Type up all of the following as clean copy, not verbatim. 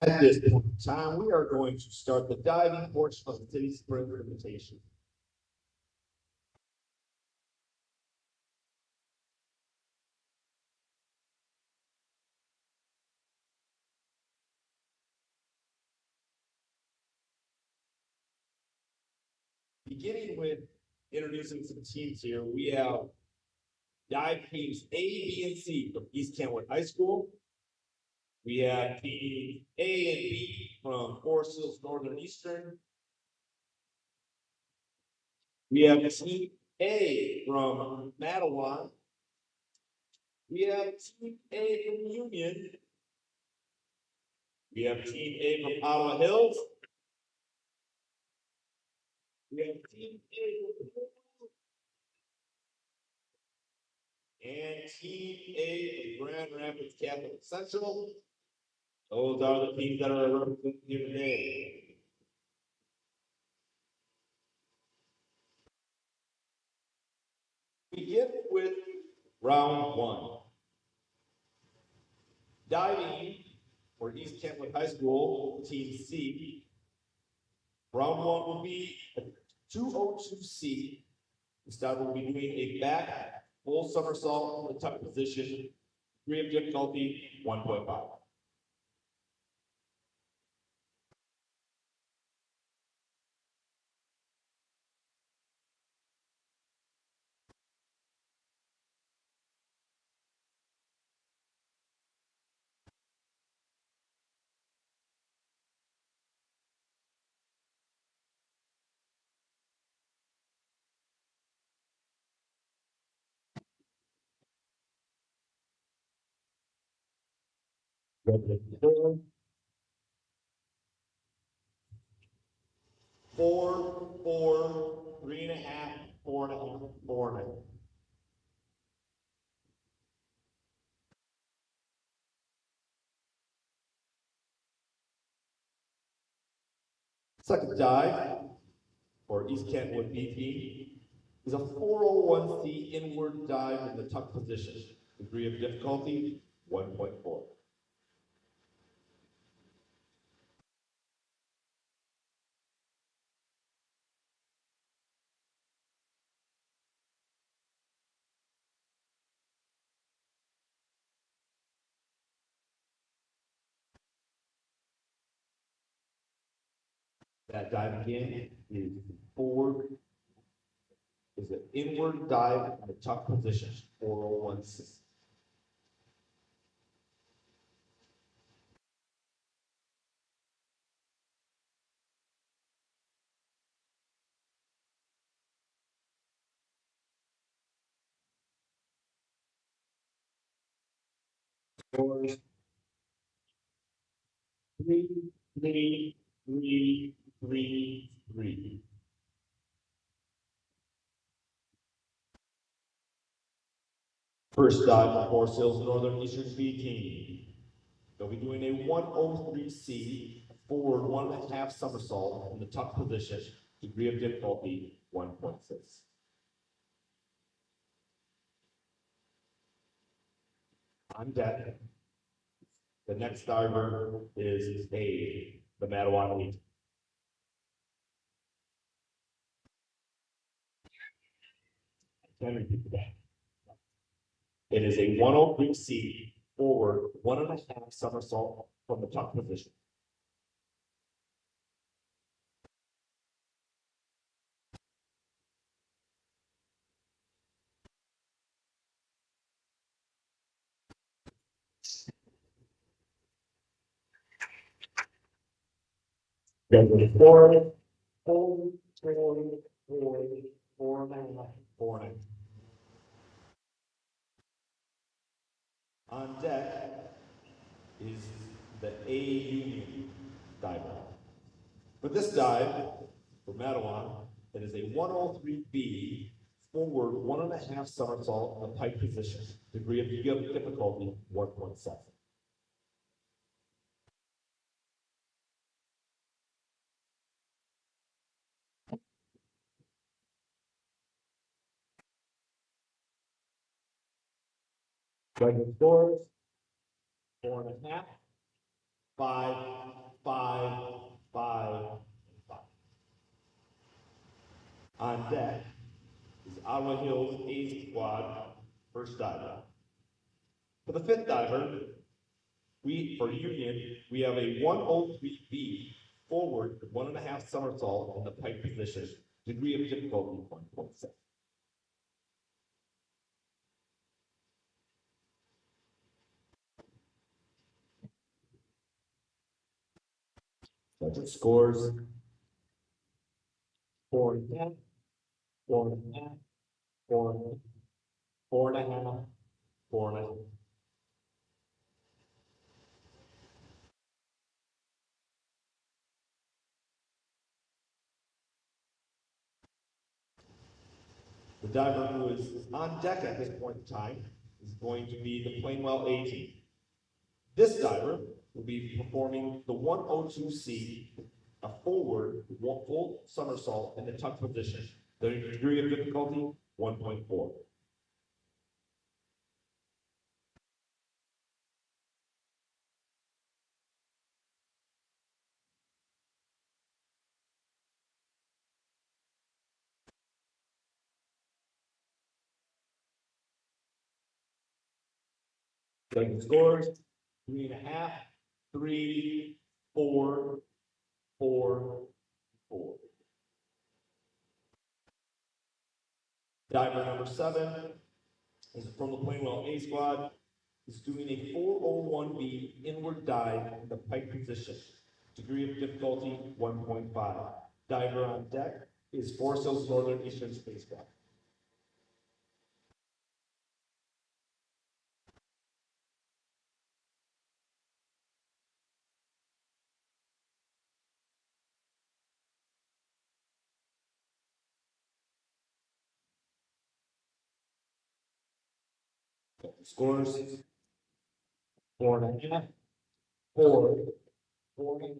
At this point in time, we are going to start the diving portion of the City Spring Invitation. Beginning with introducing some teams here, we have dive teams A, B, and C from East Kentwood High School. We have teams A and B from Forest Hills Northern Eastern. We have team A from Matawan. We have team A from Union. We have team A from Ottawa Hills. We have team A from and team A from Grand Rapids Catholic Central. Those are the teams that are represented here today. Begin with round one. Diving for East Kentwood High School, Team C. Round one will be a 202C. The start will be doing a back full somersault in the tuck position. Degree of difficulty 1.5. Four, 3.5, 4.5, 4.5. Second dive for East Kentwood B team is a 401C inward dive in the tuck position. Degree of difficulty 1.4. That dive again is forward, is an inward dive in the tuck position, 401C. Scores 3, 3, 3, 3, 3. First dive for Forest Hills Northern Eastern B team. They'll be doing a 103C forward 1.5 somersault in the tuck position. Degree of difficulty 1.6. On deck. The next diver is A, the Matawan Elite. Can repeat that. It is a 103C forward 1.5 somersault from the tuck position. Then the forward, 4, 4, 4, 4.5, 4.5. this dive for Madawan, it is a 103B forward 1.5 somersault in the pike position. Degree of difficulty 1.7. Regular scores 4.5, 5, 5, 5, 5. On deck is Ottawa Hills A Squad first diver. For the fifth diver, for Union, we have a 103B forward 1.5 somersault in the pike position. Degree of difficulty 1.6. Judges scores 4.5, 4.5, 4.5, 4.5, 4.5. The diver who is on deck at this point in time is going to be the Plainwell A team. This diver will be performing the 102C, a forward full somersault in the tuck position. The degree of difficulty 1.4. Getting scores 3.5, 3, 4, 4, 4. Diver number 7 is from the Plainwell A squad. Is doing a 401B inward dive in the pike position. Degree of difficulty 1.5. Diver on deck is Forest Hills Northern Eastern Space Squad. Scores 4.5, 4, 4.5,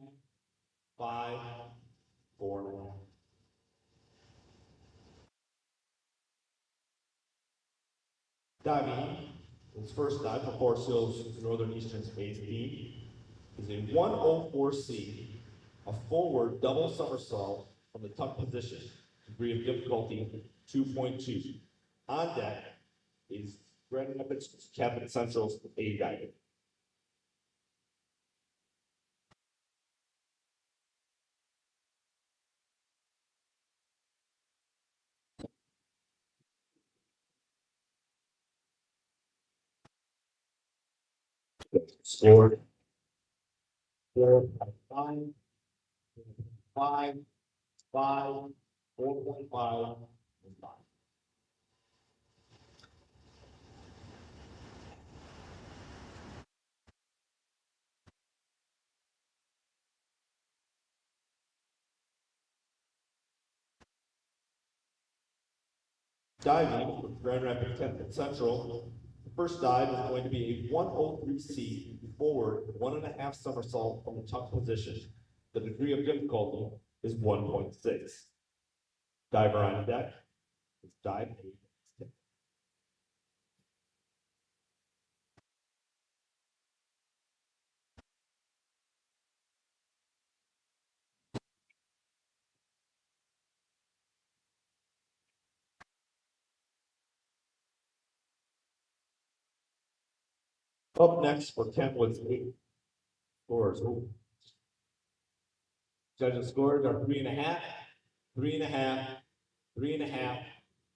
5, 4.5. Diving, his first dive for Forest Hills Northern Eastern Space Team is a 104C, a forward double somersault from the tuck position. Degree of difficulty 2.2. On deck is Grand Rapids Cabin Central's A diving. Scored 4.5, 5, 5, 4.5, and 5. Diving for Grand Rapids Cabin Central, the first dive is going to be a 103C forward 1.5 somersault from the tuck position. The degree of difficulty is 1.6. Diver on deck is dive 8. Up next for Kentwood's 8 scores. Ooh. Judges' scores are 3.5, 3.5, 3.5,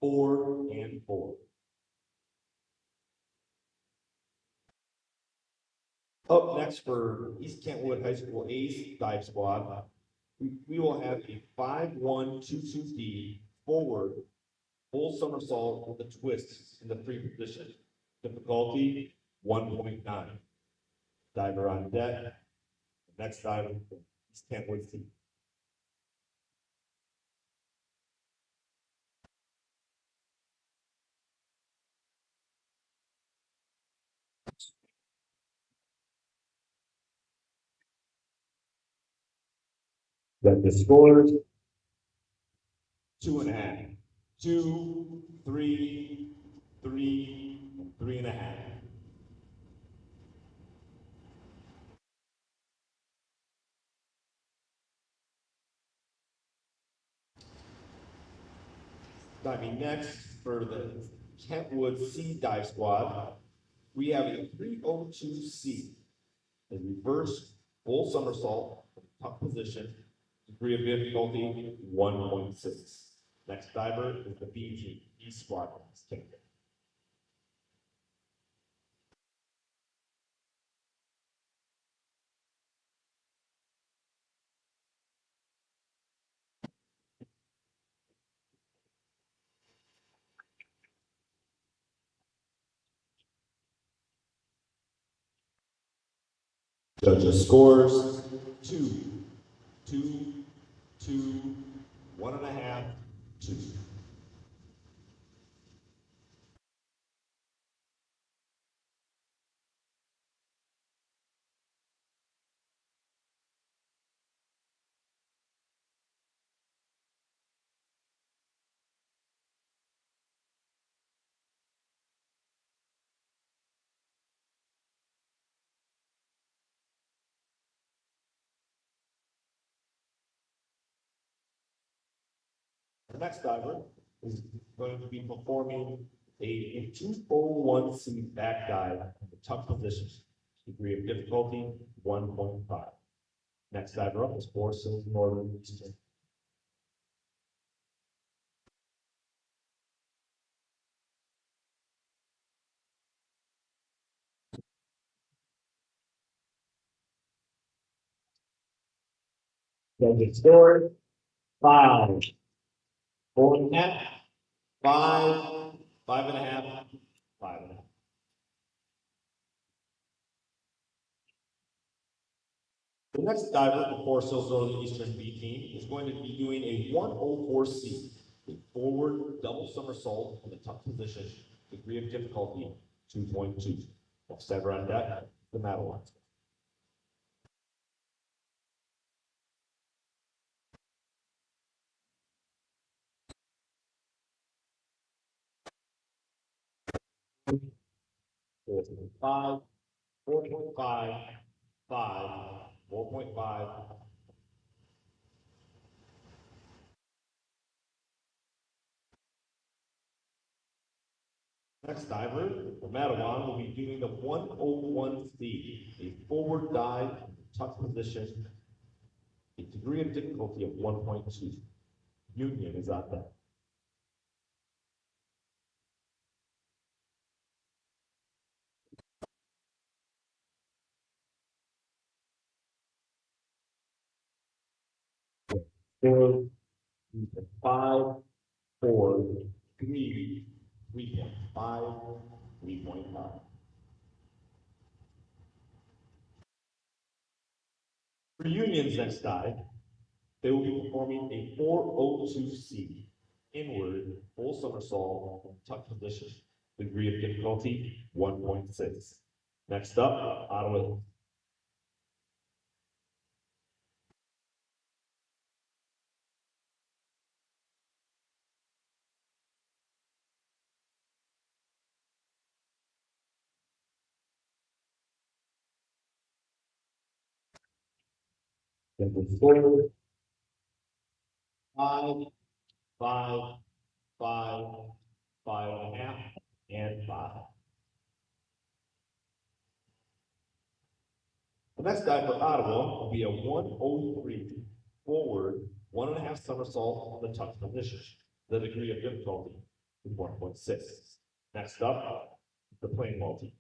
4, and 4. Up next for East Kentwood High School A's dive squad, we will have a 5-1-2-2D forward full somersault with a twist in the free position. Difficulty 1.9. Diver on deck. Next diver, East Kentwood team. Then the scores, 2.5, 2, 3, 3, 3.5. Diving next for the Kentwood Sea Dive Squad, we have a 302C, a reverse full somersault, top position, degree of difficulty 1.6. Next diver is the BG E Squadron. Judges scores 2, 2, 2, 1.5, 2. The next diver is going to be performing a 201C back dive in the tuck position. Degree of difficulty 1.5. Next diver up is Four Sills Northern Eastern. Judges score 5, 4.5, 5, 5.5, 5.5. The next diver, the Four Sills Northern Eastern B team, is going to be doing a 104C, a forward double somersault in the tuck position, degree of difficulty 2.2. Next diver on deck, the Madeline. Five, 4.5, 5, 4.5. Next diver, the Madawan, will be doing the 101C, a forward dive, tuck position, a degree of difficulty of 1.2. Union is on deck. Four, 5, 4, 3, 3.5, 3.5. For Union's next dive, they will be performing a 402C, inward, full somersault, tuck position, degree of difficulty 1.6. Next up, Ottawa. Forward, 5, 5, 5, 5.5, and 5. The next dive for Ottawa will be a 103 forward, 1.5 somersault on the tuck position. The degree of difficulty is 1.6. Next up, the plain multi.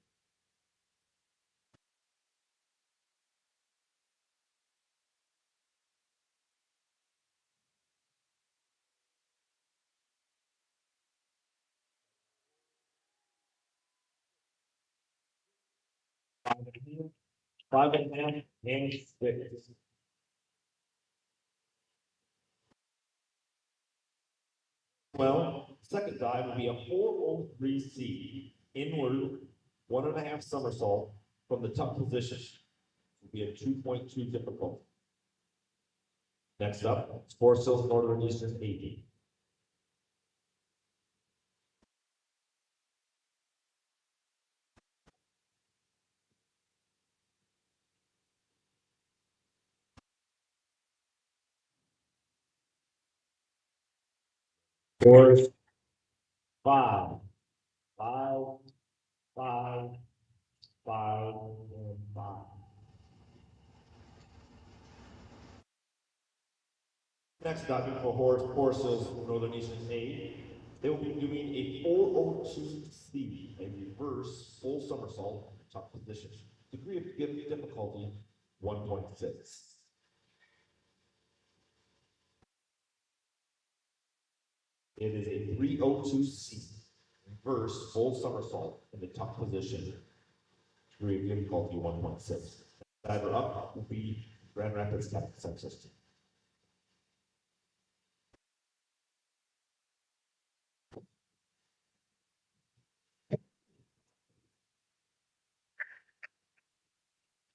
Five and a half and 6. Well, second dive will be a 403C inward, 1.5 somersault from the tuck position. Will be a 2.2 difficult. Next up, Forest Hills Northern Eastern 80. Scores 5, 5, 5, 5, and 5. Next up, for Forest Hills Northern Eastern 8, they will be doing a 402C, a reverse full somersault, top position. Degree of difficulty 1.6. It is a 302C, reverse full somersault in the top position. Degree of difficulty 1.6. Diver up will be Grand Rapids Texas.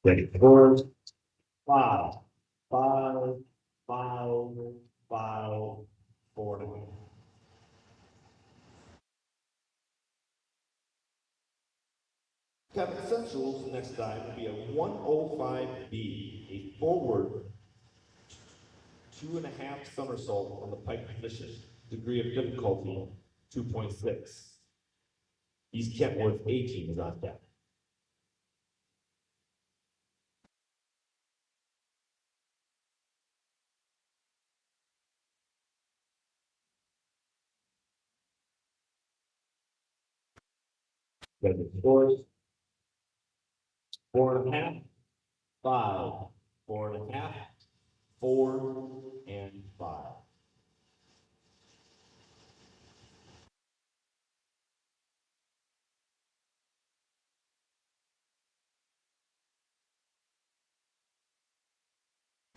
Ready for 5, 5, 5, 5, 4. Captain Essentials next time will be a 105B, a forward 2.5 somersault on the pike position. Degree of difficulty 2.6. East Kentworth 18 is on deck. Ready scores 4.5, 5, 4.5, 4, and 5.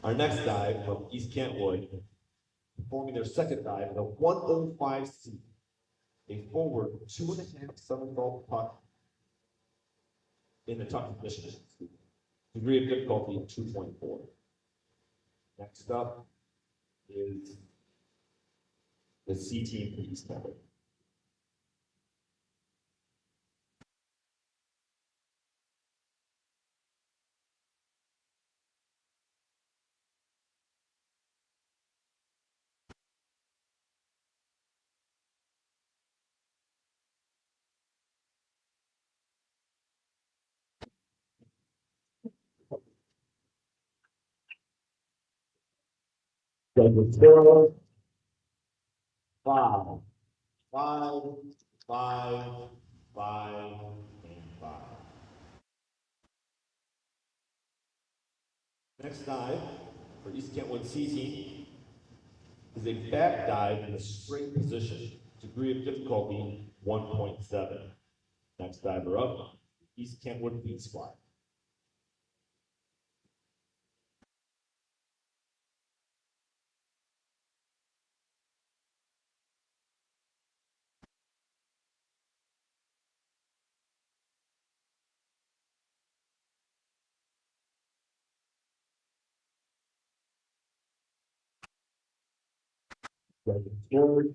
Our next dive from East Kentwood, performing their second dive, the 105C, a forward 2.5 somersault puck in the tuck position. Degree of difficulty 2.4. Next up is the C team for East Kentwood. Douglas 0, 5, 5, 5, 5, and 5. Next dive for East Kentwood C team is a back dive in a straight position. Degree of difficulty 1.7. Next diver up, East Kentwood B squad. Forward.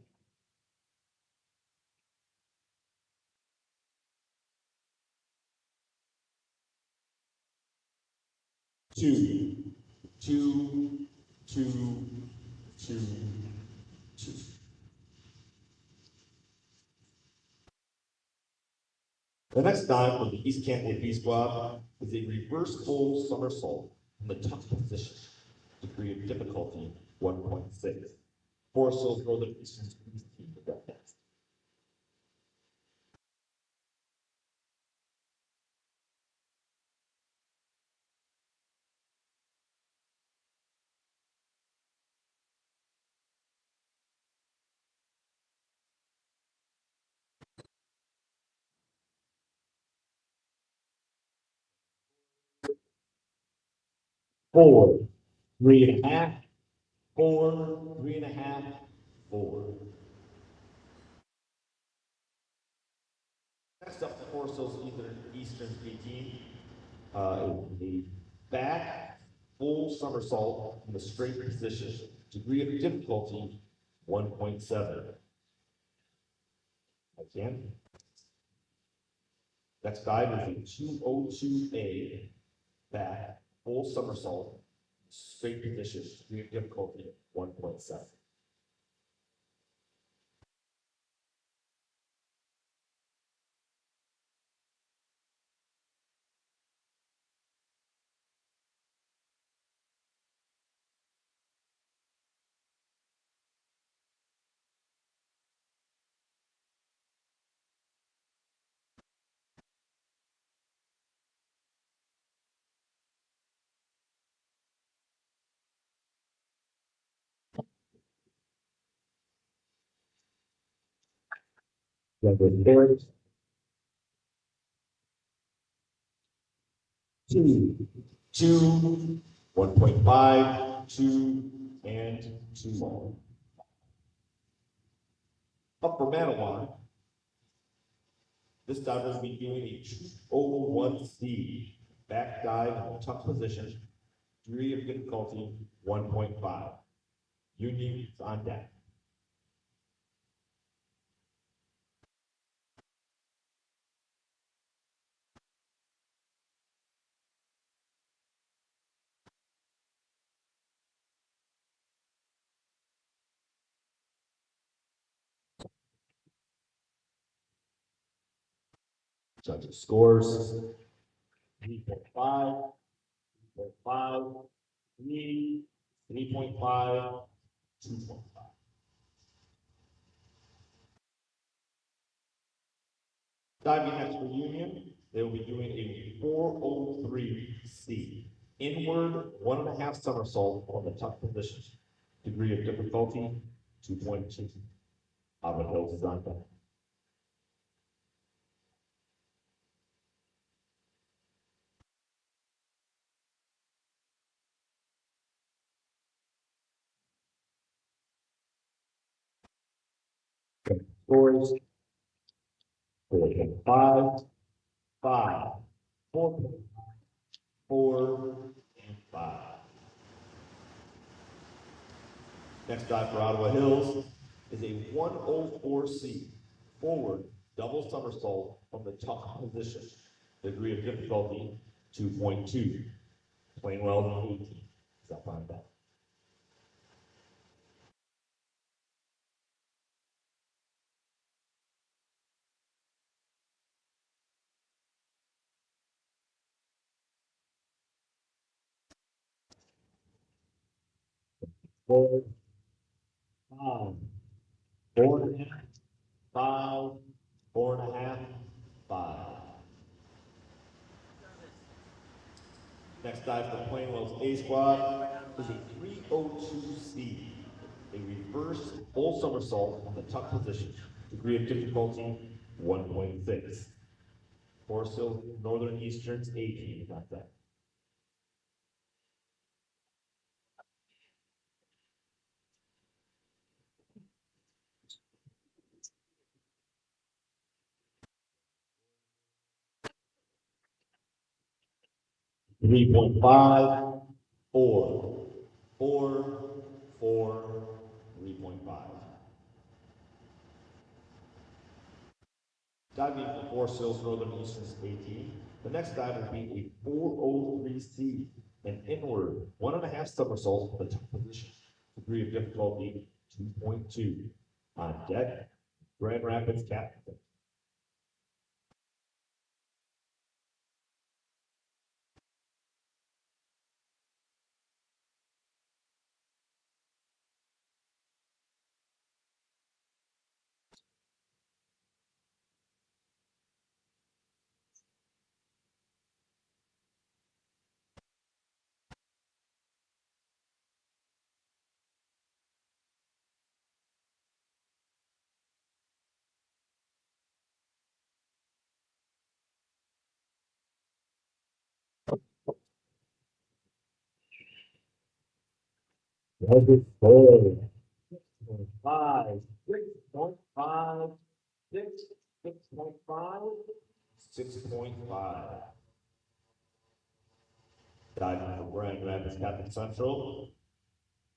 Two, two, two, two, two. The next dive for the East Kentwood B squad is a reverse full somersault in the tuck position. Degree of difficulty 1.6. Forest Hills Northern Eastern East team with that next. Four, 3.5, 4, 3.5, 4. Next up, the Forest Hills Eastern 18. A back full somersault in the straight position. Degree of difficulty, 1.7. Again. Next dive is a 202A back, full somersault, straight position, degree of difficulty, 1.7. Number 2, 2, 1.5, 2, and 2 more. Upper Manawan, this dive will be doing a 201C, back dive in tuck position, degree of difficulty, 1.5. Union is on deck. Judges scores, 3.5, 3.5, 3, 3.5, 2.5. Diving next for Union, they will be doing a 403C, inward 1.5 somersault on the tuck position. Degree of difficulty, 2.2. Ava Hills is on deck. Scores, 4.5, 5, 4, and 5. Next dive for Ottawa Hills is a 104C, forward double somersault from the tuck position. Degree of difficulty, 2.2. Plain well, 18. Is that fine? 4, 5, 4.5, 5, 4.5, 5. Next dive for Plainwell's A squad is a 302C, a reverse full somersault on the tuck position. Degree of difficulty, 1.6. Forest Hill Northern Eastern's 18, got that. 3.5, 4, 4, 4, 3.5. Diving for Forest Hills Northern Eastern's 18. The next dive will be a 403C, an inward 1.5 somersault for the top position. Degree of difficulty, 2.2. On deck, Grand Rapids captain. Number 4, 5, 6.5, 6, 6.5, 6.5. diving for Grand Rapids Catholic Central.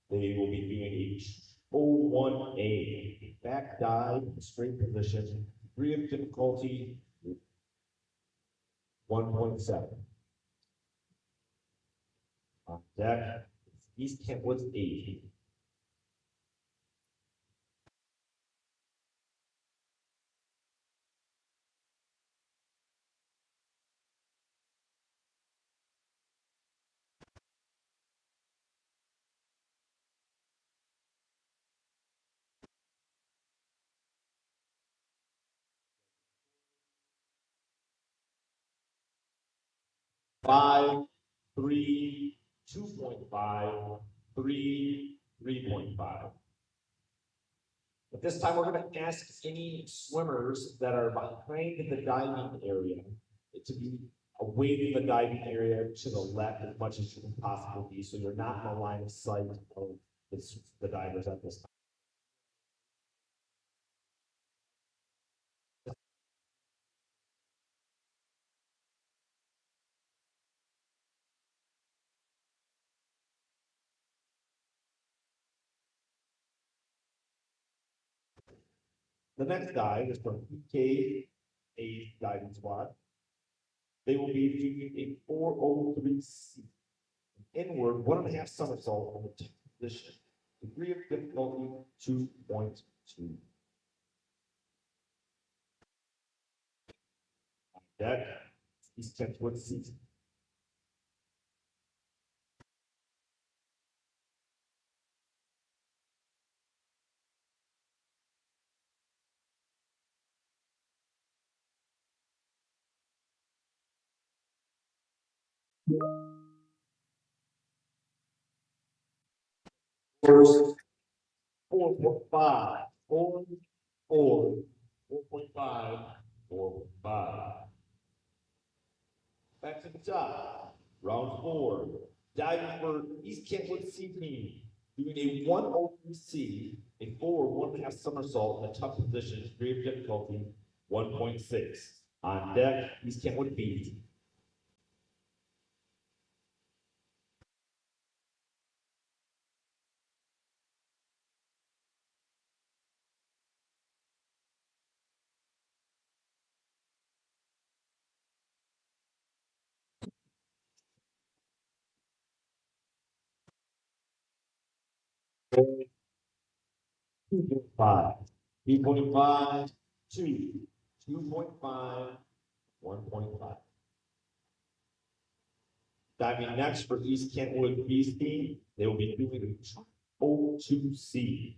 They will be doing a 01A, back dive, straight position, degree of difficulty 1.7. On deck, East Kentwood's 8. Five, 3, 2.5, 3, 3.5. At this time, we're going to ask any swimmers that are behind the diving area to be away from the diving area to the left as much as you can possibly be, so you're not in the line of sight of the divers at this time. The next dive is from PK diving squad. They will be doing a 403C, inward 1.5 somersault on the top position. Degree of difficulty 2.2. Deck, East Kentwood season. First, 4.5, 4.4, 4.5, 4.5. Back to the top. Round 4. Diving for East Kentwood C team. Doing a 103C, a forward 1.5 somersault in a tough position, degree of difficulty 1.6. On deck, East Kentwood B team. Five. 2.5, 2, 2.5, 1.5. Diving next for East Kentwood B's team, they will be doing a 02C.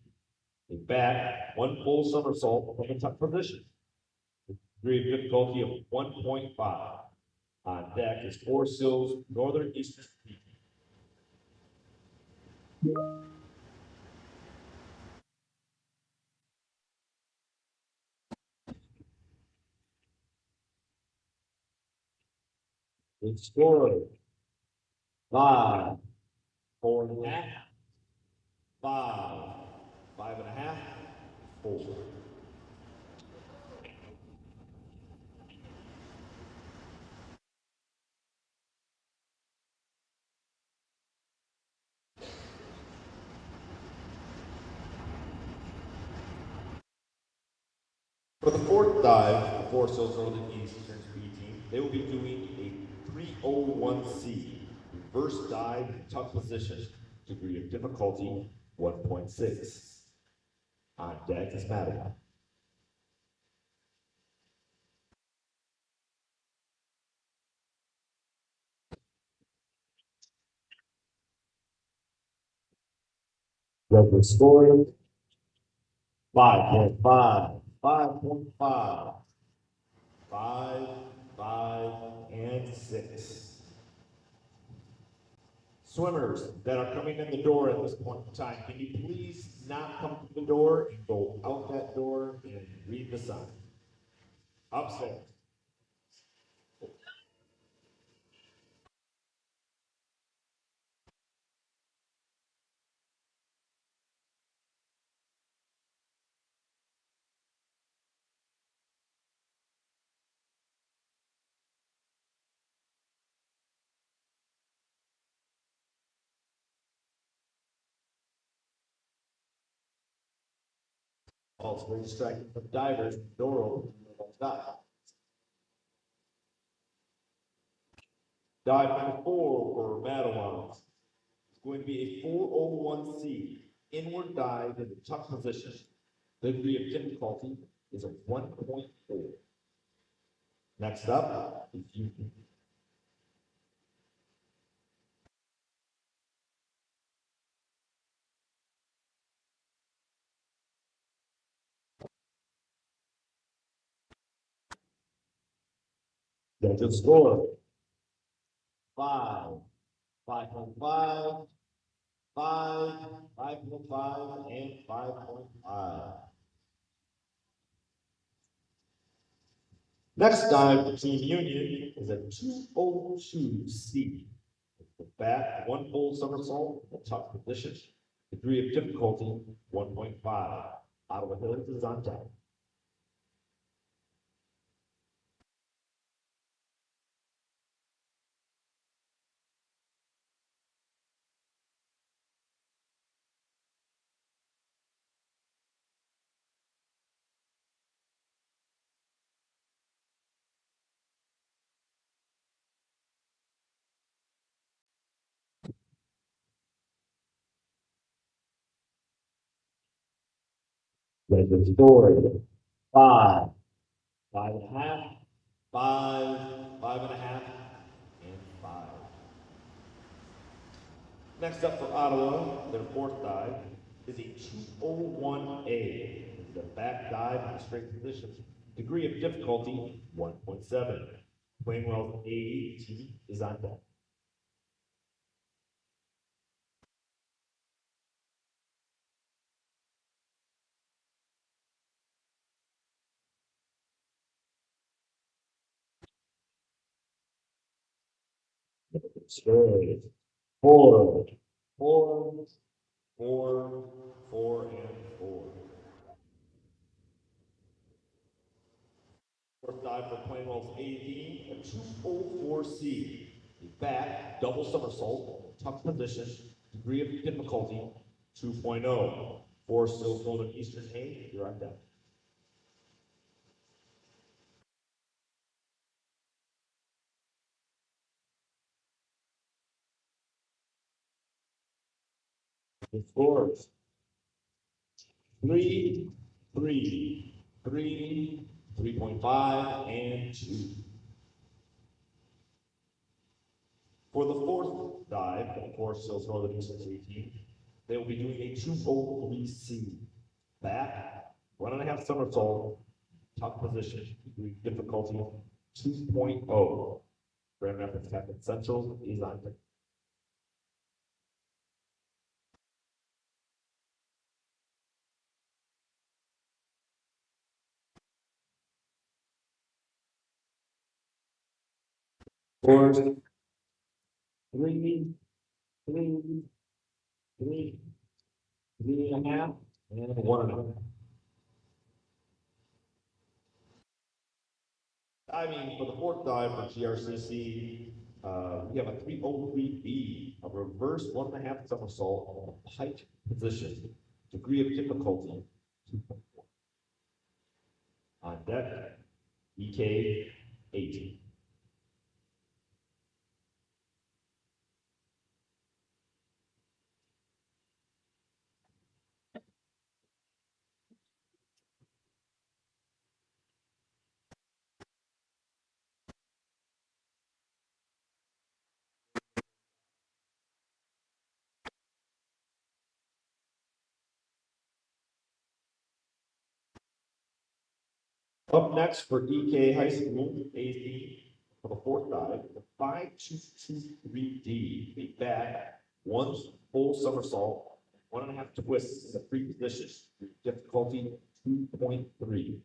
A back, one full somersault from the top position. Degree of difficulty of 1.5. On deck is Four Sills Northern Eastern Beach. With score 5, 4.5, 5, 5.5, 4. For the fourth dive, the Four Sills Northern Eastern B team, they will be doing a 301C, reverse dive in tough position, degree of difficulty 1.6. On deck is Madeline. Record score 5.5, 5.5, 5, 5, and 6. Swimmers that are coming in the door at this point in time, can you please not come to the door and go out that door and read the sign? Upstairs. Also very distracting from divers, door open, stop. Dive number 4 for Madawans. It's going to be a 401C, inward dive in the tuck position. The degree of difficulty is a 1.4. Next up, if you get your score. 5, 5.5, 5, 5.5, and 5.5. Next dive for Team Union is a 202C. The back, one full somersault, the tuck position. Degree of difficulty, 1.5. Ottawa Hills is on deck. There's the score. 5, 5.5, 5, 5.5, and 5. Next up for Ottawa, their fourth dive is a 201A. The back dive in a straight position. Degree of difficulty, 1.7. Plainwell's A18 is on deck. Straight. 4, 4, 4, 4, and 4. Fourth dive for Plainwell's A18, a 204C. A back double somersault, tuck position, degree of difficulty, 2.0. 4 still floating Eastern A, you're on deck. The scores 3, 3, 3, 3.5, and 2. For the fourth dive, of course, still Northern Eastern 18, they will be doing a 203C. Back, 1.5 somersault, tuck position, degree difficulty 2.0. Grand Rapids Catholic Central is on deck. Scores 3, 3, 3, 3.5, and 1.5. Diving for the fourth dive for GRCC, we have a 303B, a reverse 1.5 somersault, a pike position, degree of difficulty 2.4. On deck, EK 18. Up next for EK High School, AC, for the fourth dive, the 5223D, a back, one full somersault, 1.5 twists in the free position, difficulty 2.3.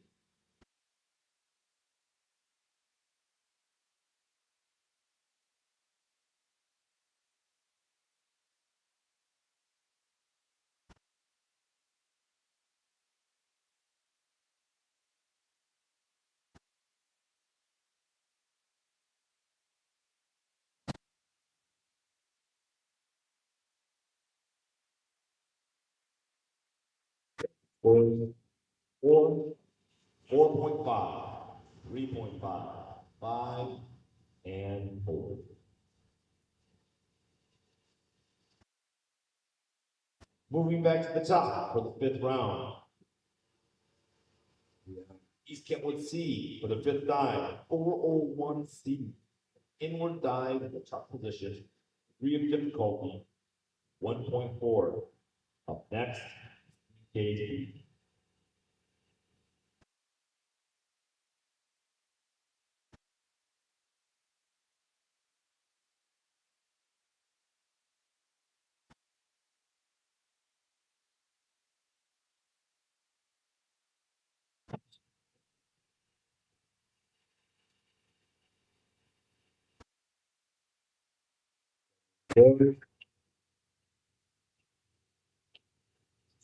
4, 4.5, 3.5, 5, and 4. Moving back to the top for the fifth round. East Kentwood C for the fifth dive, 401C. Inward dive in the top position, degree of difficulty, 1.4. Up next, KD.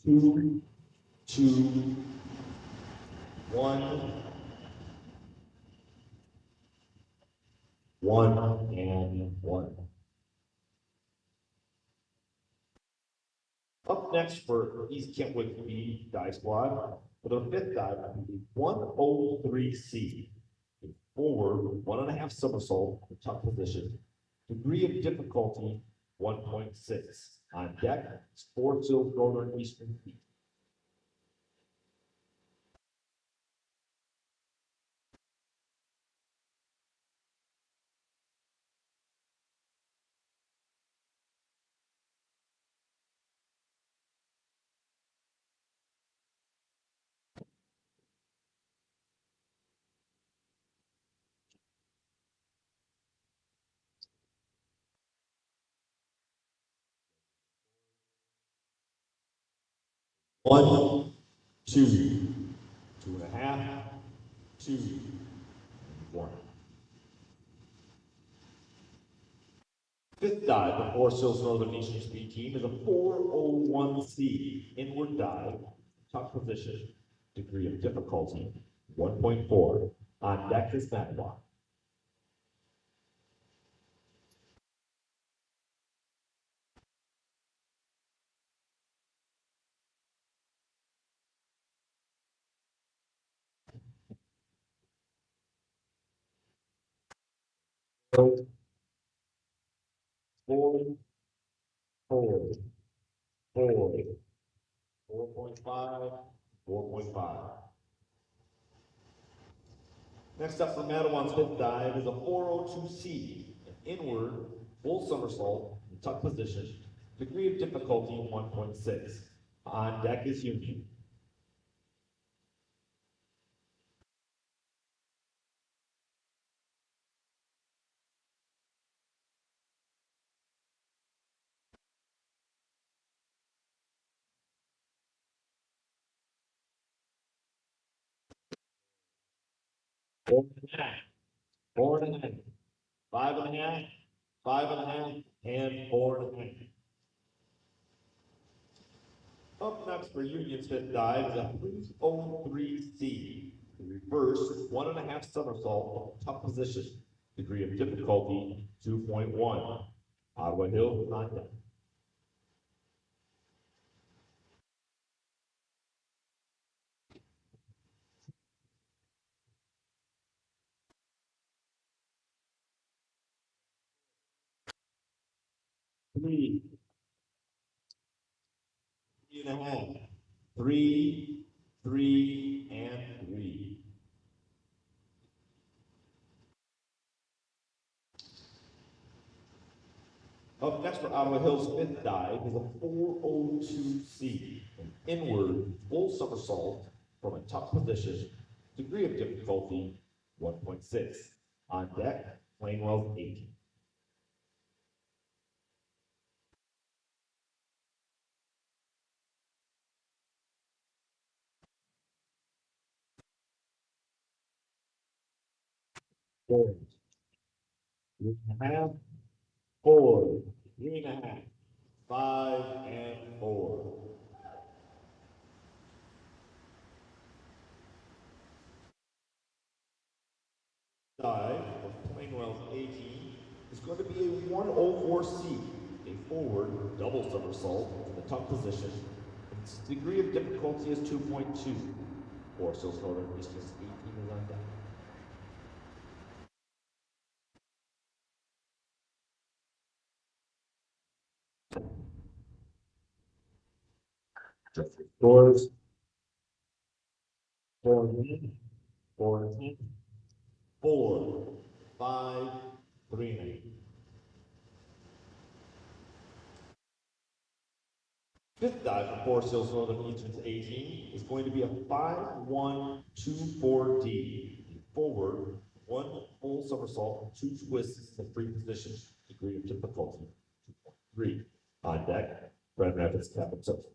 Two, 2, 1, 1, and 1. Up next for East Kentwood B dive squad, for the fifth dive, 103C. Forward, 1.5 somersault, top position. Degree of difficulty, 1.6. On deck, 4 tilt northern eastern feet. One, 2, 2.5, 2, 1. Fifth dive before Sills Northern Eastern Speed Team is a 401C inward dive, top position, degree of difficulty, 1.4. On deck is Matlock. Forward, 4, 4.5, 4.5. Next up for Madawan's fifth dive is a 402C, an inward, full somersault, tuck position, degree of difficulty 1.6. On deck is Union. Four and a half, 4.5, 5.5, 5.5, and 4.5. Up next for Union's fifth dive is a 303C, reverse 1.5 somersault, top position, degree of difficulty 2.1. Ottawa Hill on deck. Three, 3.5, 3, 3, and 3. Up next for Ottawa Hill's fifth dive is a 402C, an inward full somersault from a top position, degree of difficulty 1.6. On deck, Plainwell's 8. Four, 3.5, 4, 3.5, 5, and 4. Dive of Plainwell's 18 is going to be a 104C, a forward double somersault in the tuck position. Its degree of difficulty is 2.2. Four Sills Northern Eastern's 18 is on deck. Just three scores. 4-10, 4-10, 4, 5, 3-9. Fifth dive for Four Sills Northern Eastern's 18 is going to be a 5-1-2-4-D. Forward, one full somersault, two twists in free position, degree of difficulty, 2.3. On deck, Grand Rapids Captain Sills.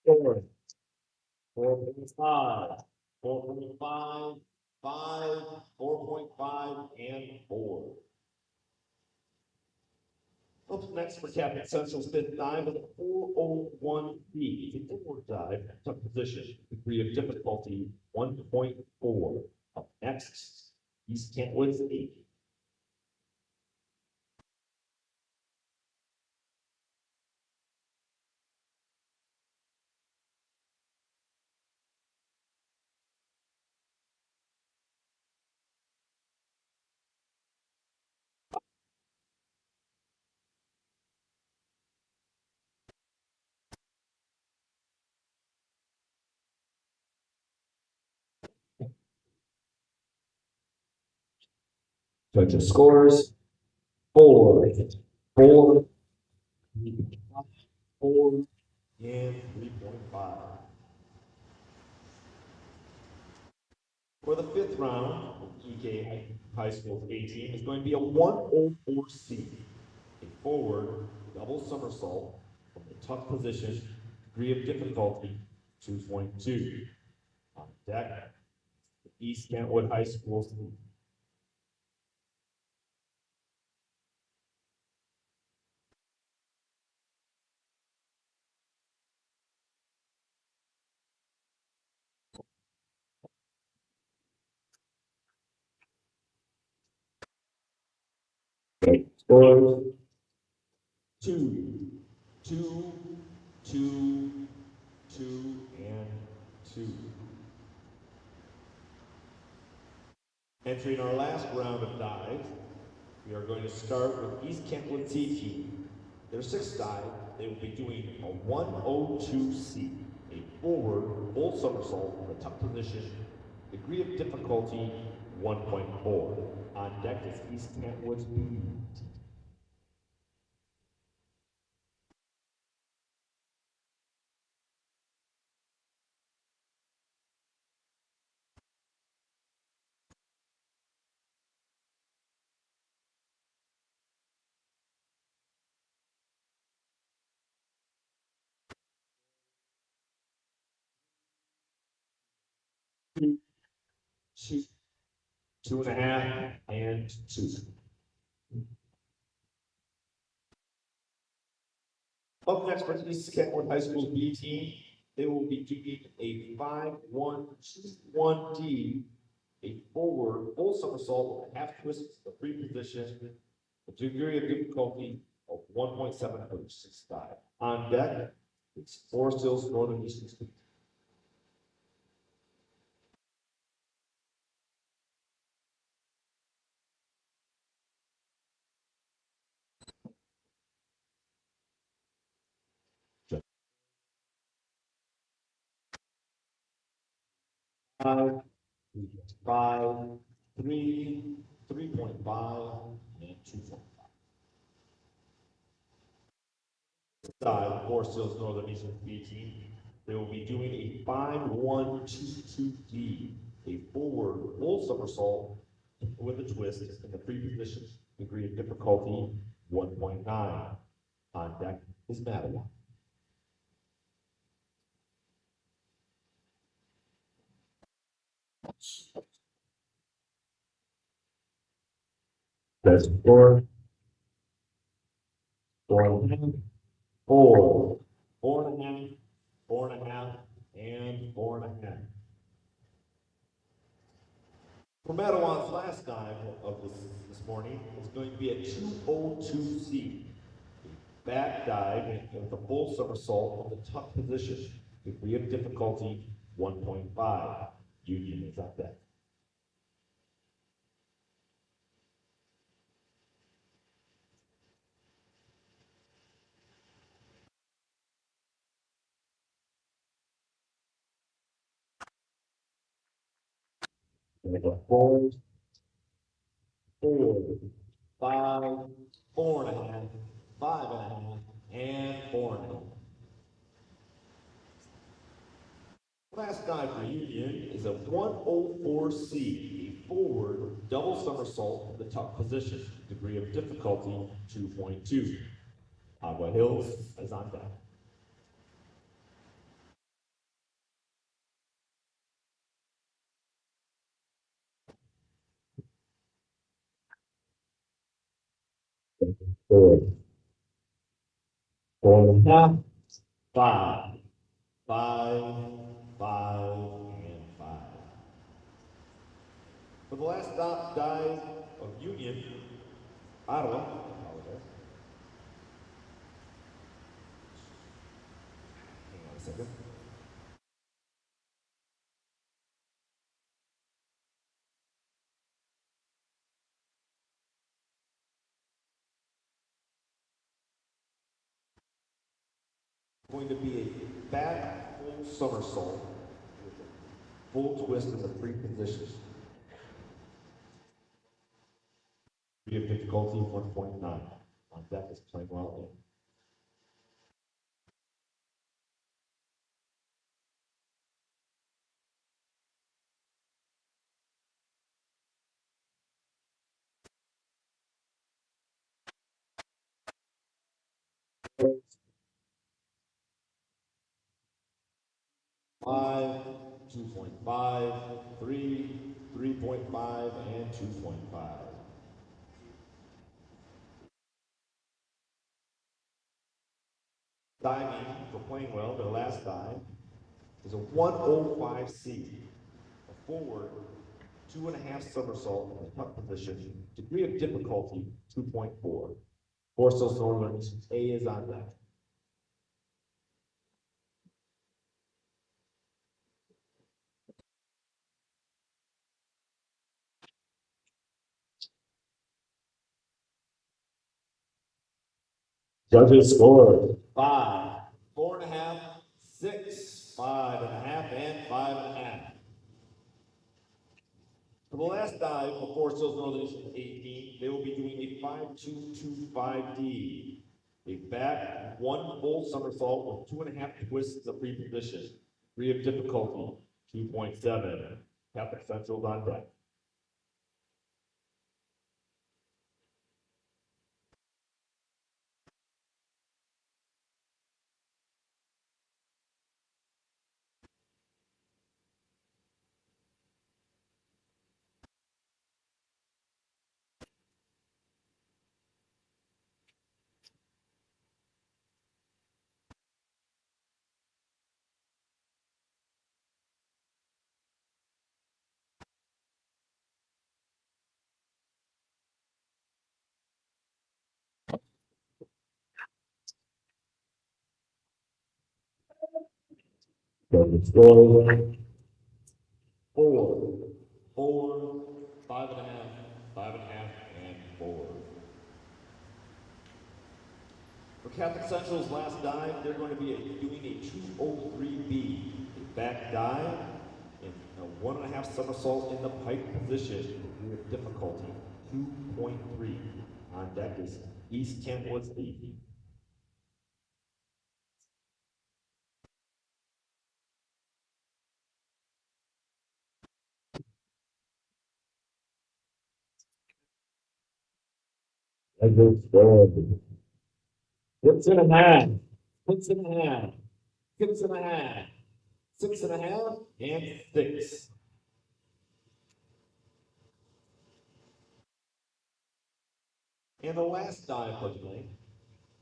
Four, 4.5, 4.5, 5, 4.5, and 4. Up next for Captain Central's fifth dive with a 401B. The inward dive, tough position, degree of difficulty 1.4. Up next, East Kentwood's 8. Judges scores 4, 4, 4, and 3.5. For the fifth round, EK High School's 18 is going to be a 104C. A forward double somersault from a tough position, degree of difficulty 2.2. On deck, the East Kentwood High School's 8 scores 2, 2, 2, 2, and 2. Entering our last round of dives, we are going to start with East Kentwood CT. Their sixth dive, they will be doing a 102C, a forward full somersault in a tough position, degree of difficulty 1.4. On deck is East Kentwood's B. Two, 2.5, and 2. Up next for East Kentwood High School's B team, they will be doing a 5-1-2-1D, a forward full somersault with a half twist, the free position, a degree of difficulty of 1.7 for the sixth dive. On deck, it's Four Sills Northern Eastern Street. Five, 3, 3.5, and 2.5. Four Sills Northern Eastern B team. They will be doing a 5-1-2-2D, a forward full somersault with a twist in the free position, degree of difficulty 1.9. On deck is Madeline. That's 4, 4.5, 4, 4.5, 4.5, and 4.5. For Madawan's last dive of this morning, it's going to be a 202C. Back dive with a full somersault in the tuck position. Degree of difficulty 1.5. Union is on deck. With a 5, 4.5, 5.5, and 4.5. Last dive for Union is a 104C, a forward double somersault in the tuck position. Degree of difficulty 2.2. Agua Hills is on deck. Four, 4.5, 5, 5, 5, and 5. For the last dive of Union, Ottawa, hang on a second. Going to be a back full somersault with a full twist in the free position. Degree of difficulty 1.9. On deck is playing well. Five, 2.5, 3, 3.5, and 2.5. Diving for playing well, their last dive is a 105C, a forward 2.5 somersault in the tuck position. Degree of difficulty 2.4. Forces Northern A is on deck. Judges scored 5, 4.5, 6, 5.5, and 5.5. For the last dive before Sills Northern 18, they will be doing a 5-2-2-5D. A back one full somersault with 2.5 twists of free position. Degree of difficulty 2.7. Catholic Central's on deck. Judges scored 4, 4, 5.5, 5.5, and 4. For Catholic Central's last dive, they're going to be doing a 203B, a back dive, and a 1.5 somersault in the pike position. Degree of difficulty 2.3. On deck is East Kentwood's 8. Judges scored 6.5, 6.5, 6.5, 6.5, and 6. And the last dive for tonight,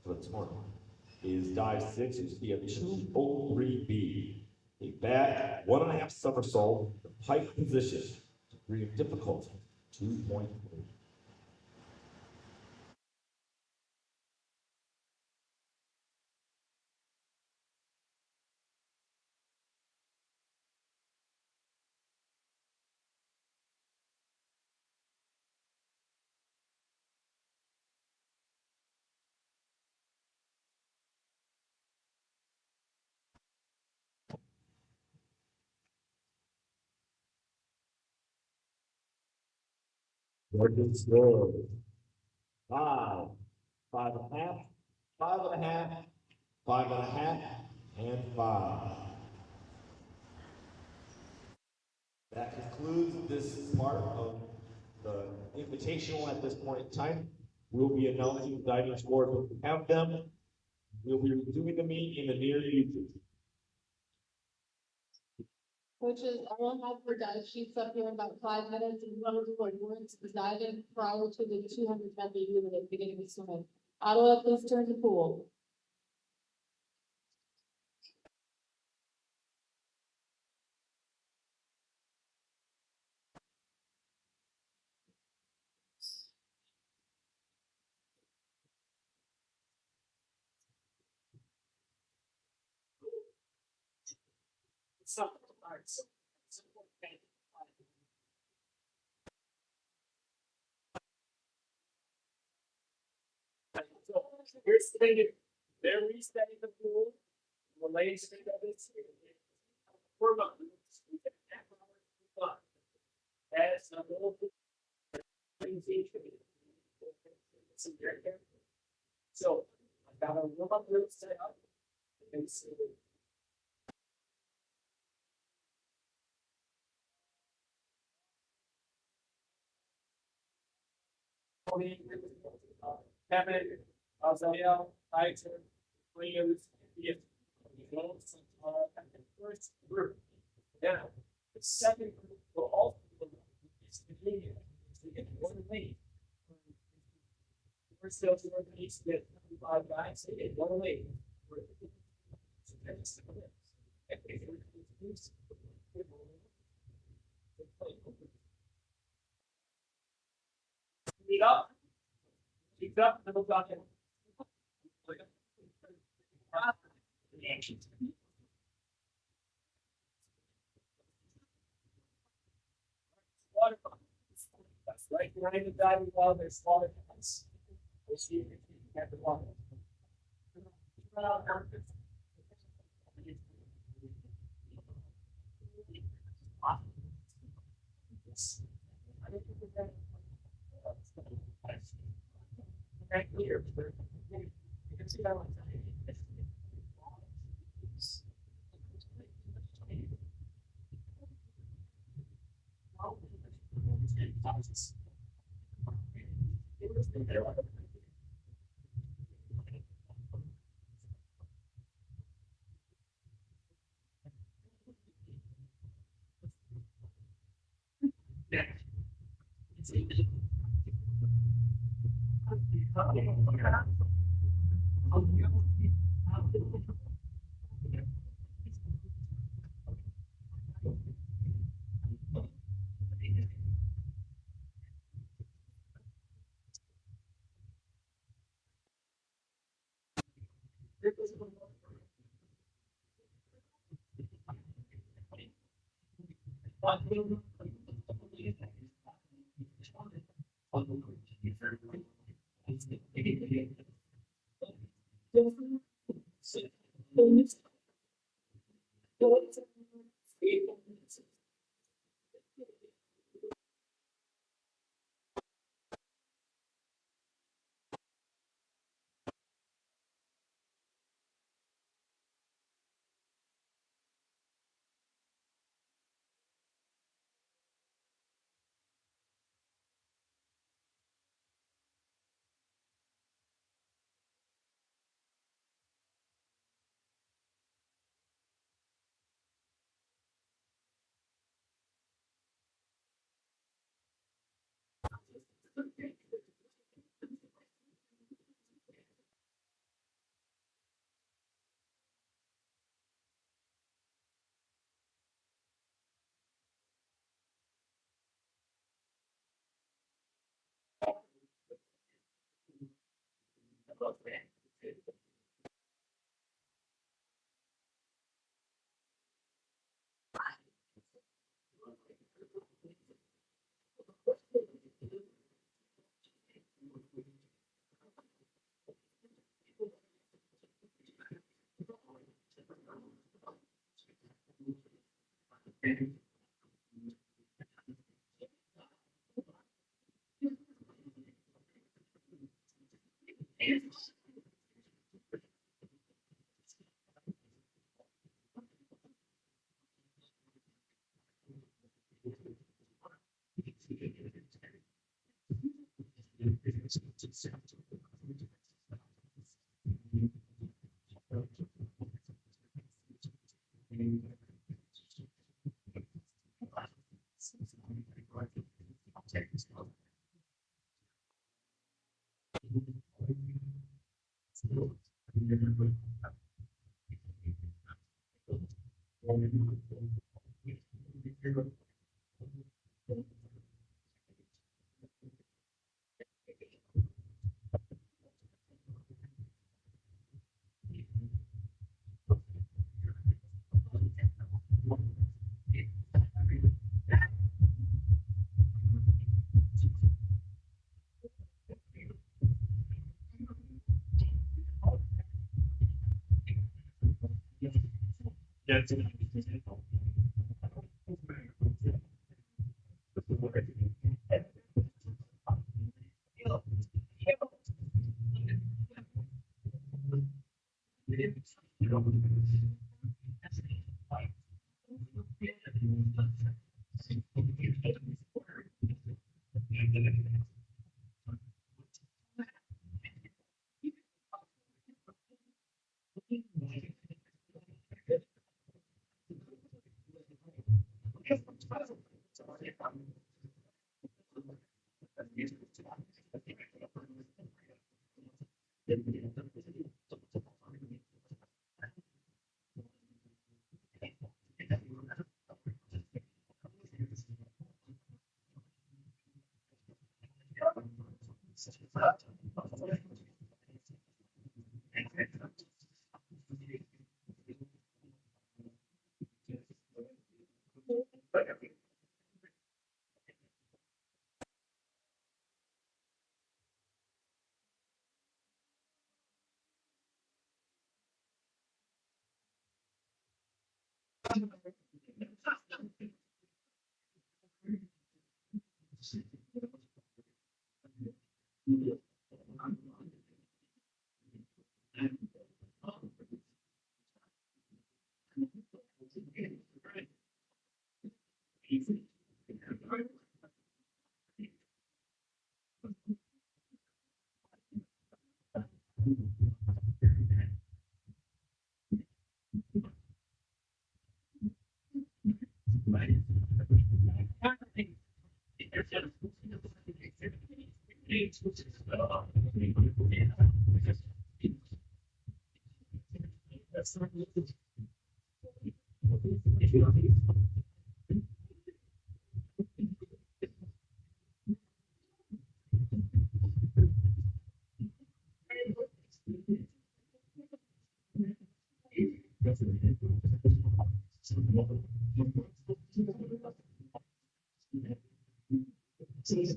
for this morning, is dive 6, which is the 203B. A back 1.5 somersault, the pike position. Degree of difficulty, 2.3. Working slow. 5, 5.5, 5.5, 5.5, and 5. That concludes this part of the invitational at this point in time. We'll be announcing the diving scores when we have them. We'll be doing the meet in the near future. Coaches, I will have your dive sheets up here in about 5 minutes, and whoever's going to dive in prior to the 200 meter unit beginning of swimming. Ottawa, please turn to pool. So here's the thing, they're resetting the pool, the latest thing of it. We're not. That's a little bit. So I got a warm up room set up. And so Kevin, Azael, Tyson, Williams, Ian. At the first group. Now, the second group will also is the medium. So you get one lead. We're still to work each get 5 guys, so you get one lead. So that's the meet up. Keep up, and we'll talk. Water. That's right behind the diving well, there's water tanks. We'll see if you can get the water. Right here. You can see that one.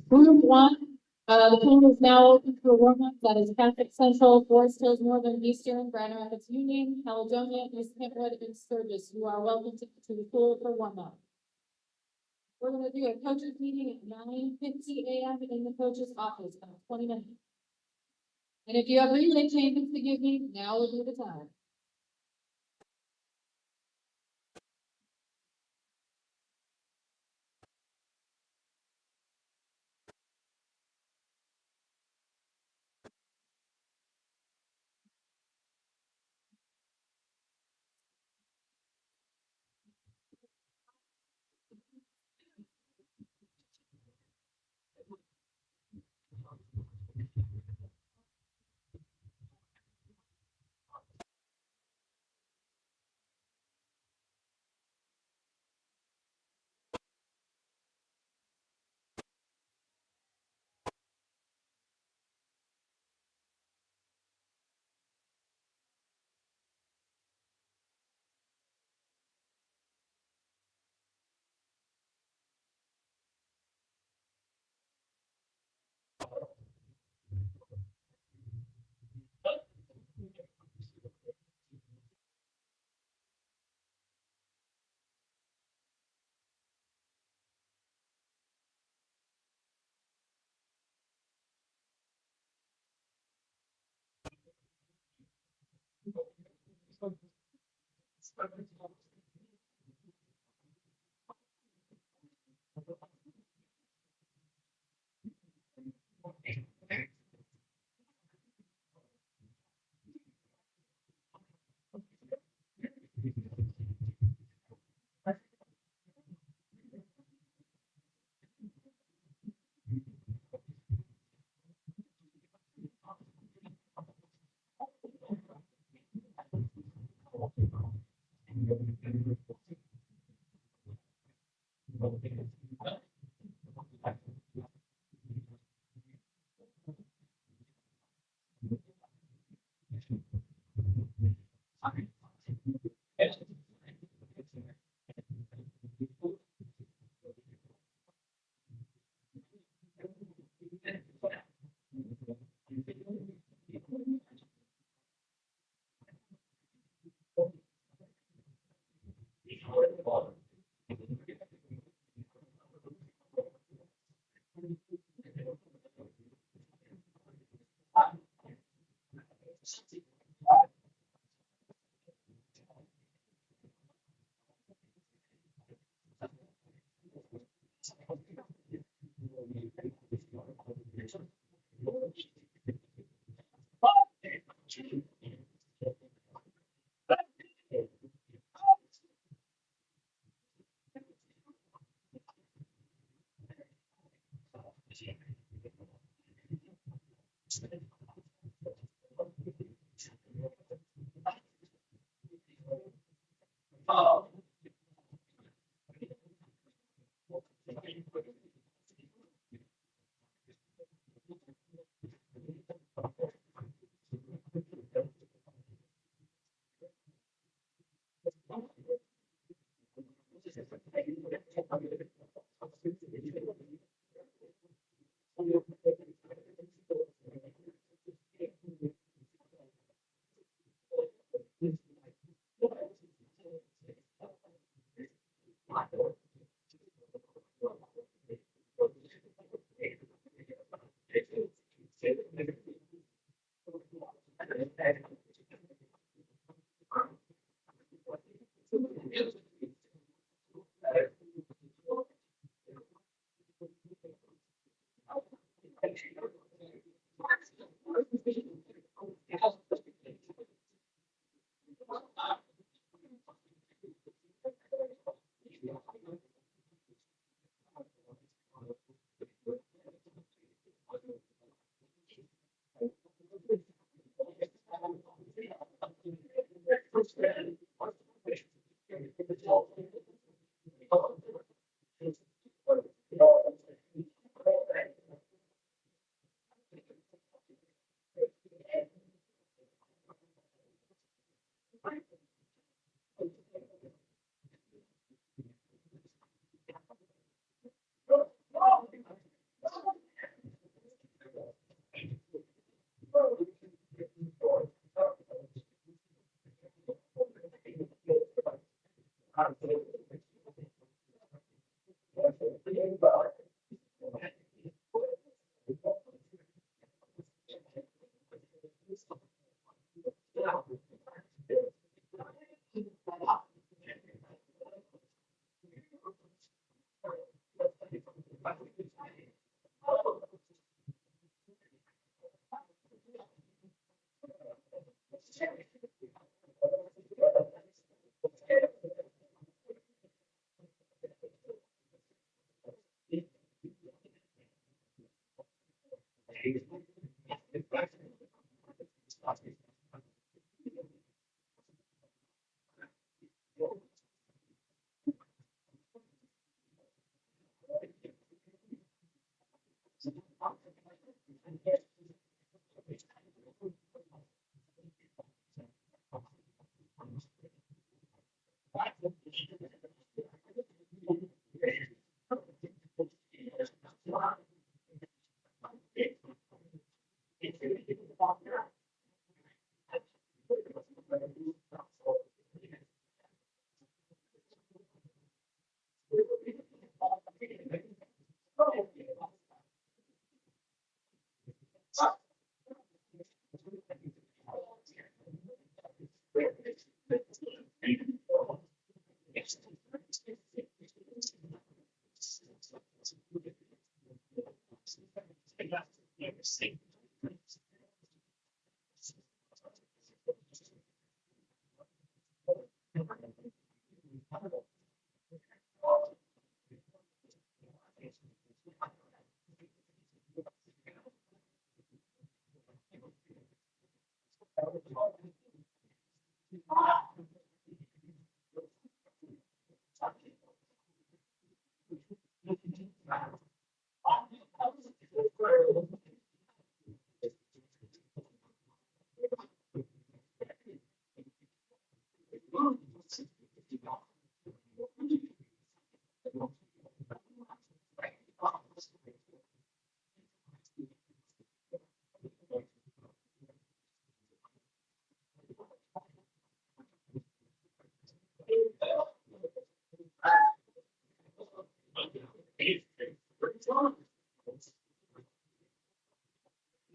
Group one, the pool is now open for warm-up. That is Catholic Central, Forest Hills, Northern Eastern, Grand Rapids Union, Caledonia, East Kentwood, and Sturgis. You are welcome to the pool for warm-up. We're gonna do a coaches meeting at 9:50 a.m. in the coaches office, about 20 minutes. And if you have relay changes to give me, now would be the time.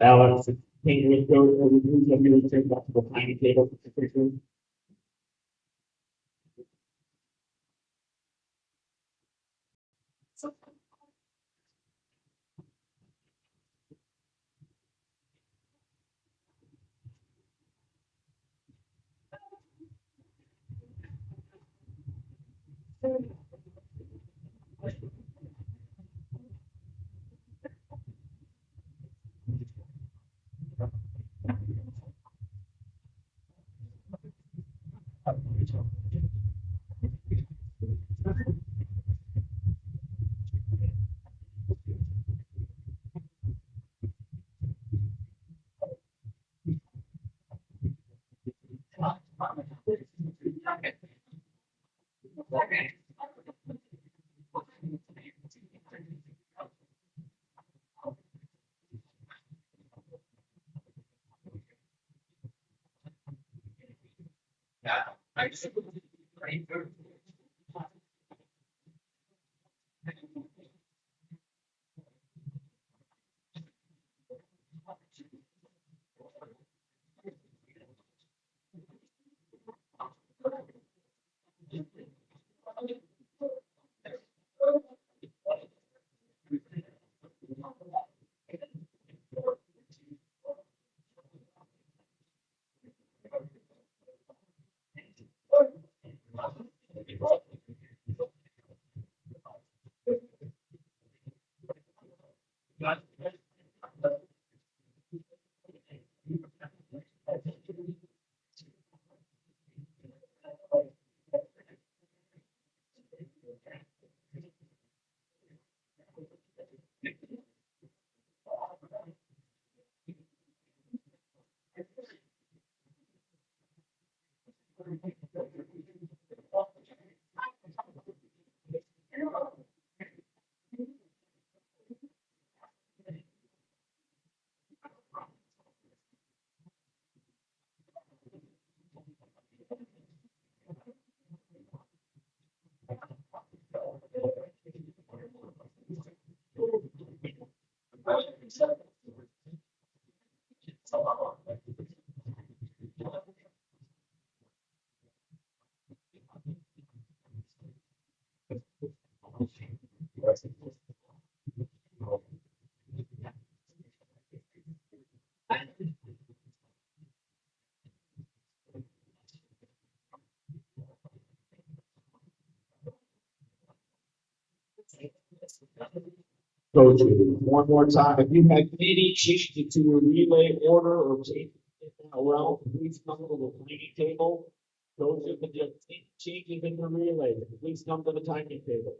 Alex, can you go over the take back to the tiny table? Coach, one more time, if you have any changes to your relay order or changes around, please come to the timing table. Those are the changes in the relay, please come to the timing table.